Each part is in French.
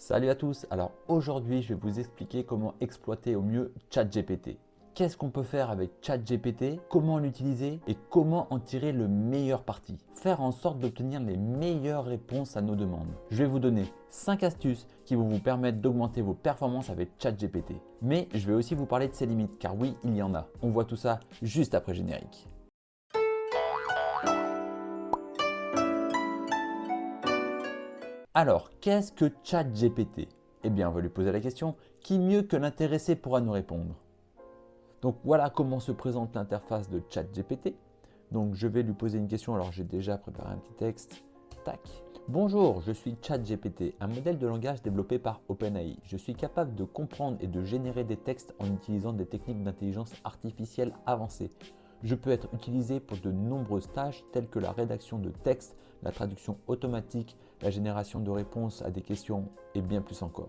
Salut à tous, alors aujourd'hui je vais vous expliquer comment exploiter au mieux ChatGPT. Qu'est-ce qu'on peut faire avec ChatGPT, comment l'utiliser et comment en tirer le meilleur parti. Faire en sorte d'obtenir les meilleures réponses à nos demandes. Je vais vous donner 5 astuces qui vont vous permettre d'augmenter vos performances avec ChatGPT. Mais je vais aussi vous parler de ses limites car oui, il y en a. On voit tout ça juste après le générique. Alors, qu'est-ce que ChatGPT? Eh bien, on va lui poser la question, qui mieux que l'intéressé pourra nous répondre? Donc voilà comment se présente l'interface de ChatGPT. Donc je vais lui poser une question, alors j'ai déjà préparé un petit texte. Tac. Bonjour, je suis ChatGPT, un modèle de langage développé par OpenAI. Je suis capable de comprendre et de générer des textes en utilisant des techniques d'intelligence artificielle avancées. Je peux être utilisé pour de nombreuses tâches telles que la rédaction de textes, la traduction automatique, la génération de réponses à des questions et bien plus encore.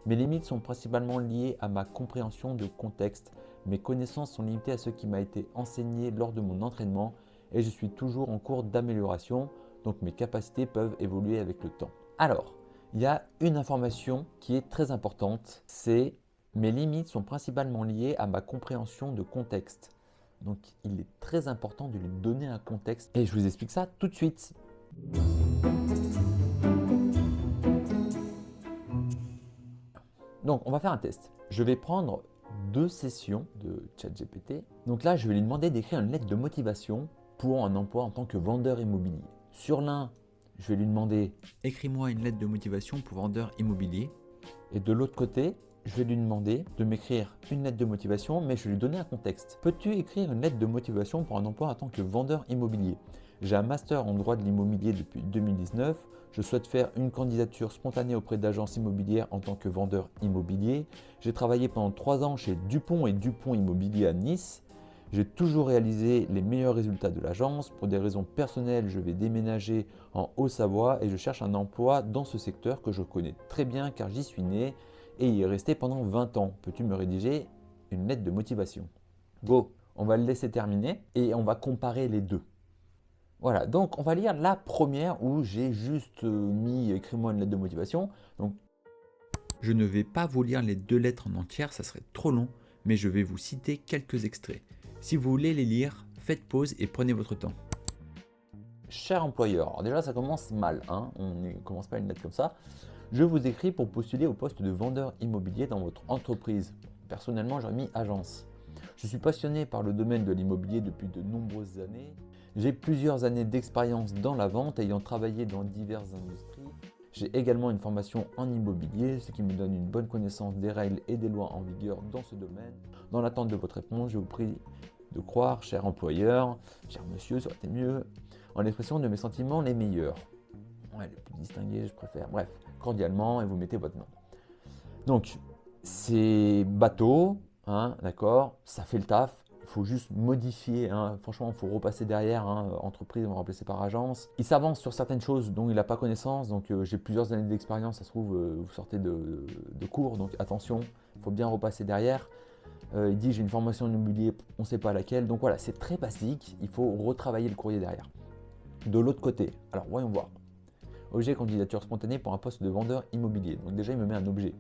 Mes limites sont principalement liées à ma compréhension de contexte. Mes connaissances sont limitées à ce qui m'a été enseigné lors de mon entraînement et je suis toujours en cours d'amélioration, donc mes capacités peuvent évoluer avec le temps. Alors, il y a une information qui est très importante, c'est mes limites sont principalement liées à ma compréhension de contexte. Donc il est très important de lui donner un contexte et je vous explique ça tout de suite. Donc on va faire un test. Je vais prendre 2 sessions de ChatGPT. Donc là, je vais lui demander d'écrire une lettre de motivation pour un emploi en tant que vendeur immobilier. Sur l'un, je vais lui demander écris-moi une lettre de motivation pour vendeur immobilier. Et de l'autre côté, je vais lui demander de m'écrire une lettre de motivation, mais je vais lui donner un contexte. Peux-tu écrire une lettre de motivation pour un emploi en tant que vendeur immobilier? J'ai un master en droit de l'immobilier depuis 2019. Je souhaite faire une candidature spontanée auprès d'agences immobilières en tant que vendeur immobilier. J'ai travaillé pendant 3 ans chez Dupont et Dupont Immobilier à Nice. J'ai toujours réalisé les meilleurs résultats de l'agence. Pour des raisons personnelles, je vais déménager en Haute-Savoie et je cherche un emploi dans ce secteur que je connais très bien car j'y suis né et y est resté pendant 20 ans. Peux-tu me rédiger une lettre de motivation? Go! On va le laisser terminer et on va comparer les deux. Voilà, donc on va lire la première où j'ai juste mis écris-moi une lettre de motivation. Donc, je ne vais pas vous lire les 2 lettres en entière, ça serait trop long, mais je vais vous citer quelques extraits. Si vous voulez les lire, faites pause et prenez votre temps. Cher employeur, alors déjà ça commence mal, hein, on ne commence pas une lettre comme ça. Je vous écris pour postuler au poste de vendeur immobilier dans votre entreprise. Personnellement, j'aurais mis agence. Je suis passionné par le domaine de l'immobilier depuis de nombreuses années. J'ai plusieurs années d'expérience dans la vente ayant travaillé dans diverses industries. J'ai également une formation en immobilier, ce qui me donne une bonne connaissance des règles et des lois en vigueur dans ce domaine. Dans l'attente de votre réponse, je vous prie de croire, cher employeur, cher monsieur, ça aurait été mieux, en l'expression de mes sentiments les meilleurs. Ouais, les plus distingués, je préfère. Bref, cordialement, et vous mettez votre nom. Donc, c'est bateau, hein, d'accord, ça fait le taf. Il faut juste modifier, hein. Franchement, il faut repasser derrière, hein. Entreprise, on va remplacer par agence. Il s'avance sur certaines choses dont il n'a pas connaissance, donc j'ai plusieurs années d'expérience, ça se trouve, vous sortez de cours, donc attention, il faut bien repasser derrière. Il dit j'ai une formation en immobilier, on ne sait pas laquelle, donc voilà, c'est très basique, il faut retravailler le courrier derrière. De l'autre côté, alors voyons voir. Objet candidature spontanée pour un poste de vendeur immobilier, donc déjà il me met un objet.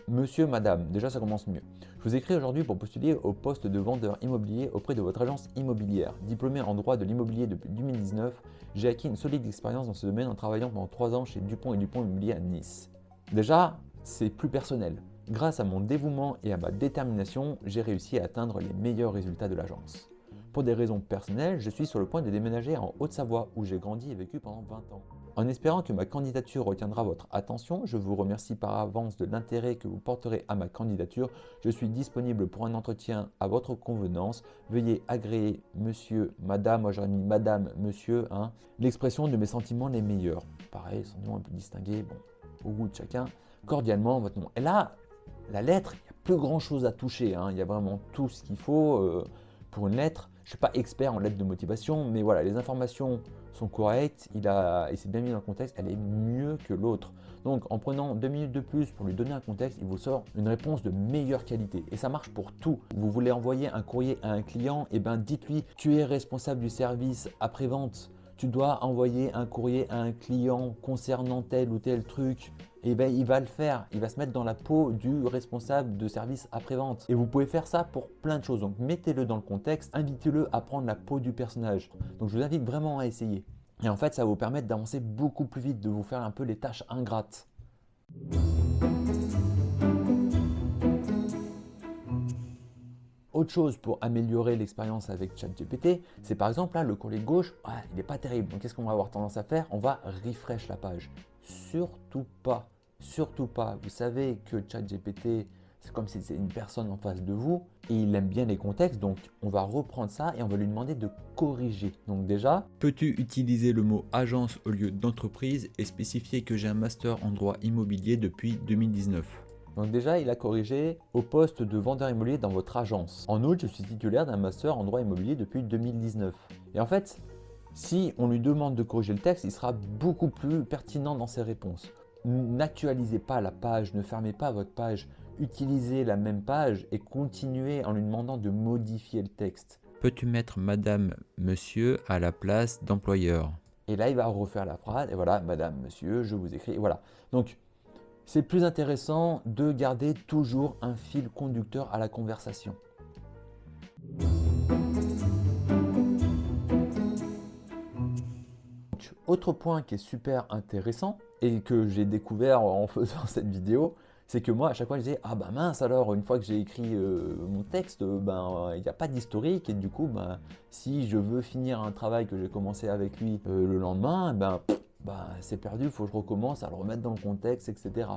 Monsieur, madame, déjà ça commence mieux. Je vous écris aujourd'hui pour postuler au poste de vendeur immobilier auprès de votre agence immobilière. Diplômé en droit de l'immobilier depuis 2019, j'ai acquis une solide expérience dans ce domaine en travaillant pendant 3 ans chez Dupont et Dupont Immobilier à Nice. Déjà, c'est plus personnel. Grâce à mon dévouement et à ma détermination, j'ai réussi à atteindre les meilleurs résultats de l'agence. Pour des raisons personnelles, je suis sur le point de déménager en Haute-Savoie où j'ai grandi et vécu pendant 20 ans. En espérant que ma candidature retiendra votre attention, je vous remercie par avance de l'intérêt que vous porterez à ma candidature. Je suis disponible pour un entretien à votre convenance. Veuillez agréer monsieur, madame, moi j'aurais mis madame, monsieur, hein, l'expression de mes sentiments les meilleurs. Pareil, sentiments un peu distingués, bon, au goût de chacun. Cordialement, votre nom. Et là, la lettre, il n'y a plus grand chose à toucher, hein. Il y a vraiment tout ce qu'il faut pour une lettre. Je ne suis pas expert en lettres de motivation, mais voilà, les informations sont correctes, il s'est bien mis dans le contexte, elle est mieux que l'autre. Donc en prenant 2 minutes de plus pour lui donner un contexte, il vous sort une réponse de meilleure qualité. Et ça marche pour tout. Vous voulez envoyer un courrier à un client, et bien dites-lui tu es responsable du service après-vente tu dois envoyer un courrier à un client concernant tel ou tel truc, et ben il va le faire, il va se mettre dans la peau du responsable de service après-vente. Et vous pouvez faire ça pour plein de choses, donc mettez-le dans le contexte, invitez-le à prendre la peau du personnage. Donc je vous invite vraiment à essayer. Et en fait, ça va vous permettre d'avancer beaucoup plus vite, de vous faire un peu les tâches ingrates. Autre chose pour améliorer l'expérience avec ChatGPT, c'est par exemple là le courrier de gauche, il n'est pas terrible. Donc qu'est-ce qu'on va avoir tendance à faire? On va refresh la page. Surtout pas, surtout pas. Vous savez que ChatGPT, c'est comme si c'était une personne en face de vous et il aime bien les contextes. Donc on va reprendre ça et on va lui demander de corriger. Donc déjà, peux-tu utiliser le mot agence au lieu d'entreprise et spécifier que j'ai un master en droit immobilier depuis 2019? Donc déjà, il a corrigé au poste de vendeur immobilier dans votre agence. En outre, je suis titulaire d'un master en droit immobilier depuis 2019. Et en fait, si on lui demande de corriger le texte, il sera beaucoup plus pertinent dans ses réponses. N'actualisez pas la page, ne fermez pas votre page. Utilisez la même page et continuez en lui demandant de modifier le texte. Peux-tu mettre madame, monsieur à la place d'employeur? Et là, il va refaire la phrase. Et voilà, madame, monsieur, je vous écris. Et voilà. Donc, c'est plus intéressant de garder toujours un fil conducteur à la conversation. Autre point qui est super intéressant et que j'ai découvert en faisant cette vidéo, c'est que moi à chaque fois je disais ah bah mince alors une fois que j'ai écrit mon texte, il n'y a pas d'historique et du coup si je veux finir un travail que j'ai commencé avec lui le lendemain, c'est perdu, il faut que je recommence à le remettre dans le contexte, etc.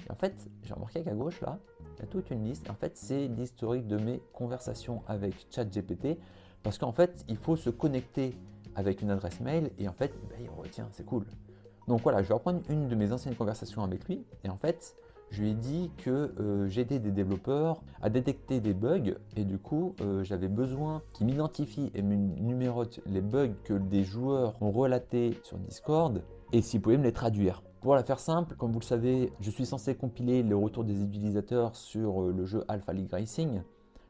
Et en fait, j'ai remarqué qu'à gauche, là, il y a toute une liste. En fait, c'est l'historique de mes conversations avec ChatGPT parce qu'en fait, il faut se connecter avec une adresse mail et en fait, il retient, c'est cool. Donc voilà, je vais reprendre une de mes anciennes conversations avec lui et en fait, je lui ai dit que j'aidais des développeurs à détecter des bugs et du coup, j'avais besoin qu'ils m'identifient et me numérotent les bugs que des joueurs ont relatés sur Discord et s'ils pouvaient me les traduire. Pour la faire simple, comme vous le savez, je suis censé compiler les retours des utilisateurs sur le jeu Alpha League Racing.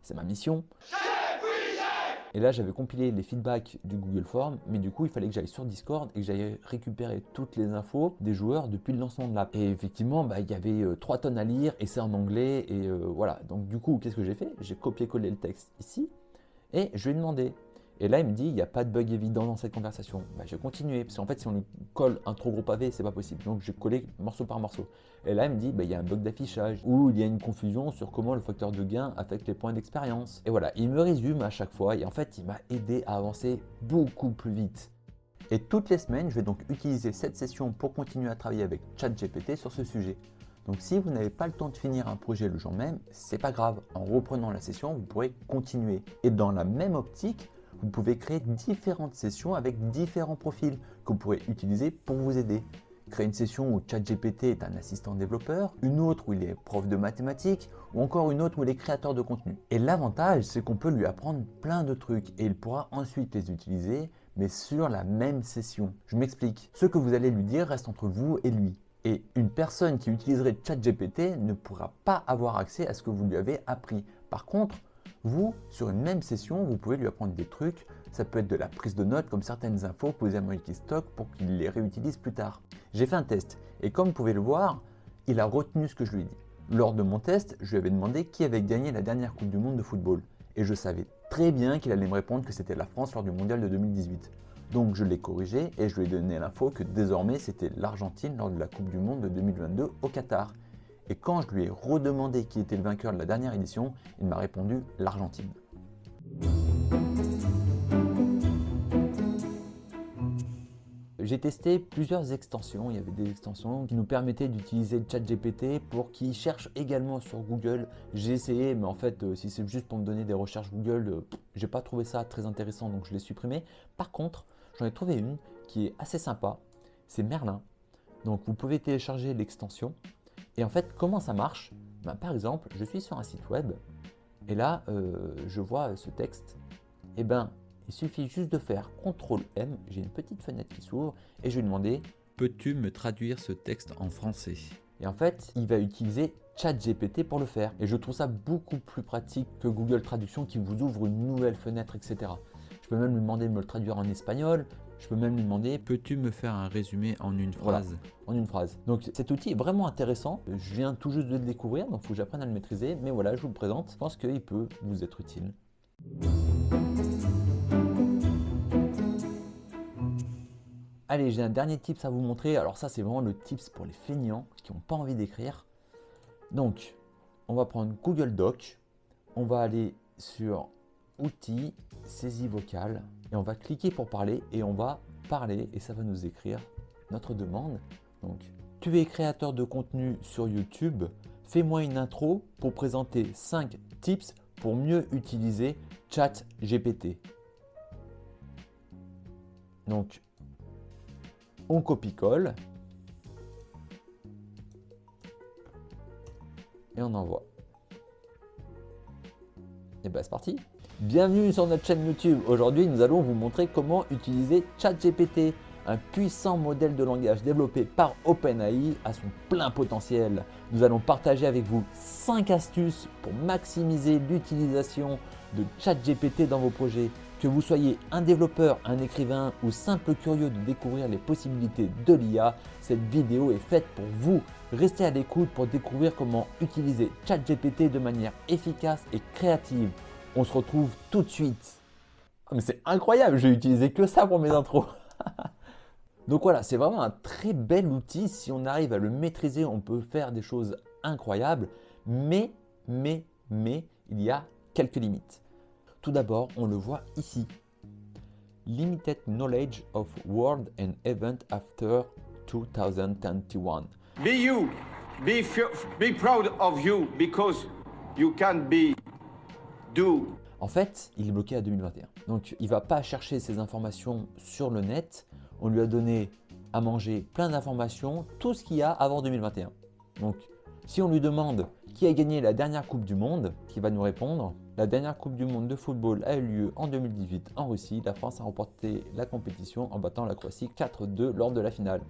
C'est ma mission. Et là, j'avais compilé les feedbacks du Google Form, mais du coup, il fallait que j'aille sur Discord et que j'aille récupérer toutes les infos des joueurs depuis le lancement de l'app. Et effectivement, il y avait 3 tonnes à lire et c'est en anglais. Et voilà. Donc du coup, qu'est-ce que j'ai fait? J'ai copié-collé le texte ici et je lui ai demandé. Et là, il me dit, il n'y a pas de bug évident dans cette conversation. J'ai continué, parce qu'en fait, si on lui colle un trop gros pavé, c'est pas possible. Donc, j'ai collé morceau par morceau. Et là, il me dit, il y a un bug d'affichage, ou il y a une confusion sur comment le facteur de gain affecte les points d'expérience. Et voilà, il me résume à chaque fois, et en fait, il m'a aidé à avancer beaucoup plus vite. Et toutes les semaines, je vais donc utiliser cette session pour continuer à travailler avec ChatGPT sur ce sujet. Donc si vous n'avez pas le temps de finir un projet le jour même, c'est pas grave. En reprenant la session, vous pourrez continuer. Et dans la même optique, vous pouvez créer différentes sessions avec différents profils que vous pourrez utiliser pour vous aider. Créer une session où ChatGPT est un assistant développeur, une autre où il est prof de mathématiques, ou encore une autre où il est créateur de contenu. Et l'avantage, c'est qu'on peut lui apprendre plein de trucs et il pourra ensuite les utiliser, mais sur la même session. Je m'explique. Ce que vous allez lui dire reste entre vous et lui. Et une personne qui utiliserait ChatGPT ne pourra pas avoir accès à ce que vous lui avez appris. Par contre, vous, sur une même session, vous pouvez lui apprendre des trucs. Ça peut être de la prise de notes, comme certaines infos que vous aimeriez qu'il stocke pour qu'il les réutilise plus tard. J'ai fait un test et comme vous pouvez le voir, il a retenu ce que je lui ai dit. Lors de mon test, je lui avais demandé qui avait gagné la dernière Coupe du Monde de football. Et je savais très bien qu'il allait me répondre que c'était la France lors du Mondial de 2018. Donc je l'ai corrigé et je lui ai donné l'info que désormais c'était l'Argentine lors de la Coupe du Monde de 2022 au Qatar. Et quand je lui ai redemandé qui était le vainqueur de la dernière édition, il m'a répondu l'Argentine. J'ai testé plusieurs extensions. Il y avait des extensions qui nous permettaient d'utiliser le ChatGPT pour qu'il cherche également sur Google. J'ai essayé, mais en fait, si c'est juste pour me donner des recherches Google, j'ai pas trouvé ça très intéressant, donc je l'ai supprimé. Par contre, j'en ai trouvé une qui est assez sympa. C'est Merlin. Donc vous pouvez télécharger l'extension. Et en fait, comment ça marche? Par exemple, je suis sur un site web et là, je vois ce texte. Il suffit juste de faire CTRL-M, j'ai une petite fenêtre qui s'ouvre et je vais demander « Peux-tu me traduire ce texte en français ?» Et en fait, il va utiliser ChatGPT pour le faire. Et je trouve ça beaucoup plus pratique que Google Traduction qui vous ouvre une nouvelle fenêtre, etc. Je peux même lui demander de me le traduire en espagnol. Je peux même lui demander peux-tu me faire un résumé en une phrase? en une phrase. Donc cet outil est vraiment intéressant. Je viens tout juste de le découvrir, donc il faut que j'apprenne à le maîtriser. Mais voilà, je vous le présente. Je pense qu'il peut vous être utile. Allez, j'ai un dernier tips à vous montrer. Alors ça, c'est vraiment le tips pour les feignants qui n'ont pas envie d'écrire. Donc, on va prendre Google Doc. On va aller sur Outils, saisie vocale. Et on va cliquer pour parler et on va parler et ça va nous écrire notre demande. Donc, tu es créateur de contenu sur YouTube. Fais-moi une intro pour présenter 5 tips pour mieux utiliser ChatGPT. Donc, on copie-colle et on envoie. Et bien c'est parti. Bienvenue sur notre chaîne YouTube. Aujourd'hui, nous allons vous montrer comment utiliser ChatGPT, un puissant modèle de langage développé par OpenAI à son plein potentiel. Nous allons partager avec vous 5 astuces pour maximiser l'utilisation de ChatGPT dans vos projets. Que vous soyez un développeur, un écrivain ou simple curieux de découvrir les possibilités de l'IA, cette vidéo est faite pour vous. Restez à l'écoute pour découvrir comment utiliser ChatGPT de manière efficace et créative. On se retrouve tout de suite. Mais c'est incroyable, j'ai utilisé que ça pour mes intros. Donc voilà, c'est vraiment un très bel outil. Si on arrive à le maîtriser, on peut faire des choses incroyables. Mais, il y a quelques limites. Tout d'abord, on le voit ici. Limited knowledge of world and event after 2021. Be you. Be proud of you because you can do. En fait, il est bloqué à 2021. Donc, il ne va pas chercher ces informations sur le net. On lui a donné à manger plein d'informations, tout ce qu'il y a avant 2021. Donc, si on lui demande qui a gagné la dernière Coupe du Monde, qui va nous répondre, la dernière Coupe du Monde de football a eu lieu en 2018 en Russie. La France a remporté la compétition en battant la Croatie 4-2 lors de la finale.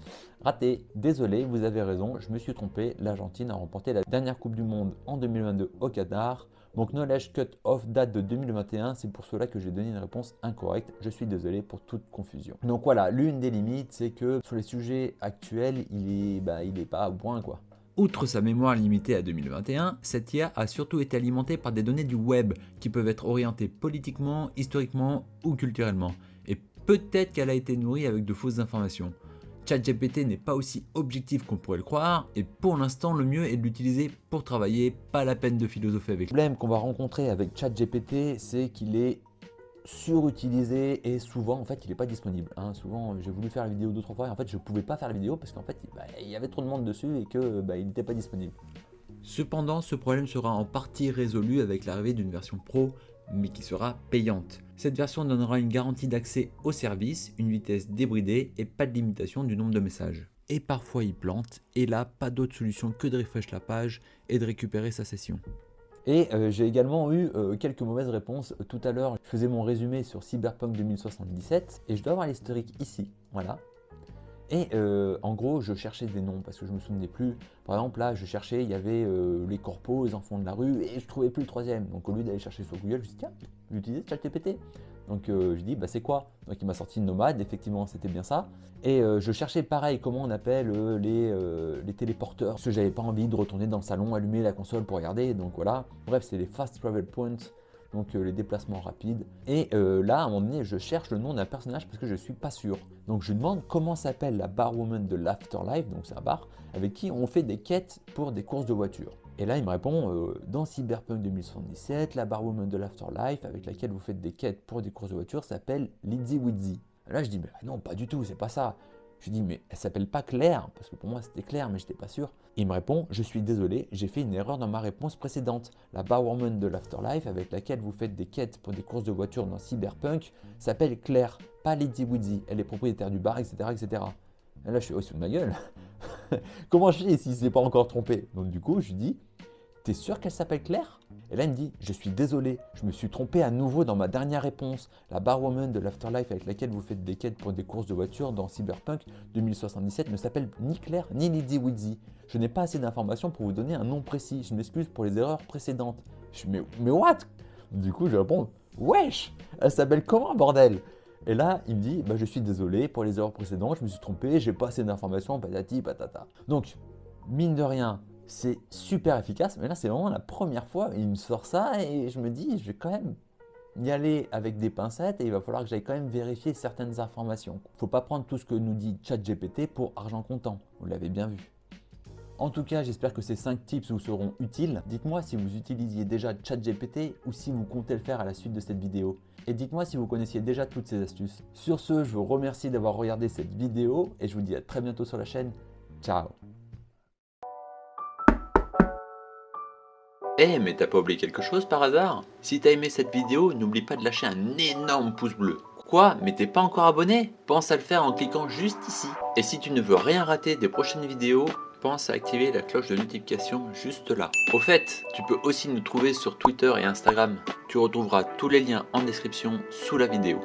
Raté, désolé, vous avez raison, je me suis trompé. L'Argentine a remporté la dernière Coupe du Monde en 2022 au Qatar. Mon knowledge cut-off date de 2021, c'est pour cela que j'ai donné une réponse incorrecte. Je suis désolé pour toute confusion. Donc voilà, l'une des limites, c'est que sur les sujets actuels, il est pas au point quoi. Outre sa mémoire limitée à 2021, cette IA a surtout été alimentée par des données du web qui peuvent être orientées politiquement, historiquement ou culturellement. Et peut-être qu'elle a été nourrie avec de fausses informations. ChatGPT n'est pas aussi objectif qu'on pourrait le croire et pour l'instant le mieux est de l'utiliser pour travailler, pas la peine de philosopher avec Le problème qu'on va rencontrer avec ChatGPT, c'est qu'il est surutilisé et souvent en fait il n'est pas disponible. Souvent j'ai voulu faire la vidéo 2-3 fois et en fait je ne pouvais pas faire la vidéo parce qu'en fait il y avait trop de monde dessus et qu'il n'était pas disponible. Cependant, ce problème sera en partie résolu avec l'arrivée d'une version pro, mais qui sera payante. Cette version donnera une garantie d'accès au service, une vitesse débridée et pas de limitation du nombre de messages. Et parfois il plante, et là pas d'autre solution que de refresh la page et de récupérer sa session. Et j'ai également eu quelques mauvaises réponses. Tout à l'heure, je faisais mon résumé sur Cyberpunk 2077 et je dois avoir l'historique ici, voilà. Et en gros, je cherchais des noms parce que je me souvenais plus. Par exemple, là, je cherchais, il y avait les corpos, les enfants de la rue et je trouvais plus le troisième. Donc au lieu d'aller chercher sur Google, je me suis dit tiens, j'utilise ChatGPT. Donc je dis bah c'est quoi? Donc il m'a sorti Nomade, effectivement c'était bien ça. Et je cherchais pareil comment on appelle les téléporteurs. Parce que j'avais pas envie de retourner dans le salon, allumer la console pour regarder. Donc voilà. Bref, c'est les fast travel points. Donc les déplacements rapides. Et là, à un moment donné, je cherche le nom d'un personnage parce que je ne suis pas sûr. Donc je demande comment s'appelle la barwoman de l'Afterlife, donc c'est un bar, avec qui on fait des quêtes pour des courses de voitures. Et là, il me répond, dans Cyberpunk 2077, la barwoman de l'Afterlife, avec laquelle vous faites des quêtes pour des courses de voitures, s'appelle Lizzie Wizzy. Là, je dis, mais non, pas du tout, c'est pas ça. Je lui dis, mais elle s'appelle pas Claire, parce que pour moi c'était Claire, mais je n'étais pas sûr. Il me répond, je suis désolé, j'ai fait une erreur dans ma réponse précédente. La barwoman de l'Afterlife, avec laquelle vous faites des quêtes pour des courses de voitures dans Cyberpunk, s'appelle Claire, pas Lizzie Wizzy. Elle est propriétaire du bar, etc. etc. Et là, je suis, oh, sous ma gueule. Comment je sais s'il ne s'est pas encore trompé? Donc du coup, je lui dis, t'es sûr qu'elle s'appelle Claire? Et là, il me dit, je suis désolé, je me suis trompé à nouveau dans ma dernière réponse. La barwoman de l'Afterlife avec laquelle vous faites des quêtes pour des courses de voitures dans Cyberpunk 2077 ne s'appelle ni Claire ni Lizzie Wizzy. Je n'ai pas assez d'informations pour vous donner un nom précis. Je m'excuse pour les erreurs précédentes. Je dis, mais what? Du coup, je réponds, wesh, elle s'appelle comment, bordel? Et là, il me dit, je suis désolé pour les erreurs précédentes, je me suis trompé, j'ai pas assez d'informations, patati patata. Donc, mine de rien, c'est super efficace, mais là, c'est vraiment la première fois, il me sort ça et je me dis, je vais quand même y aller avec des pincettes et il va falloir que j'aille quand même vérifier certaines informations. Faut pas prendre tout ce que nous dit ChatGPT pour argent comptant, vous l'avez bien vu. En tout cas, j'espère que ces 5 tips vous seront utiles. Dites-moi si vous utilisiez déjà ChatGPT ou si vous comptez le faire à la suite de cette vidéo. Et dites-moi si vous connaissiez déjà toutes ces astuces. Sur ce, je vous remercie d'avoir regardé cette vidéo et je vous dis à très bientôt sur la chaîne. Ciao! Mais t'as pas oublié quelque chose par hasard? Si t'as aimé cette vidéo, n'oublie pas de lâcher un énorme pouce bleu. Quoi? Mais t'es pas encore abonné? Pense à le faire en cliquant juste ici. Et si tu ne veux rien rater des prochaines vidéos, pense à activer la cloche de notification juste là. Au fait, tu peux aussi nous trouver sur Twitter et Instagram. Tu retrouveras tous les liens en description sous la vidéo.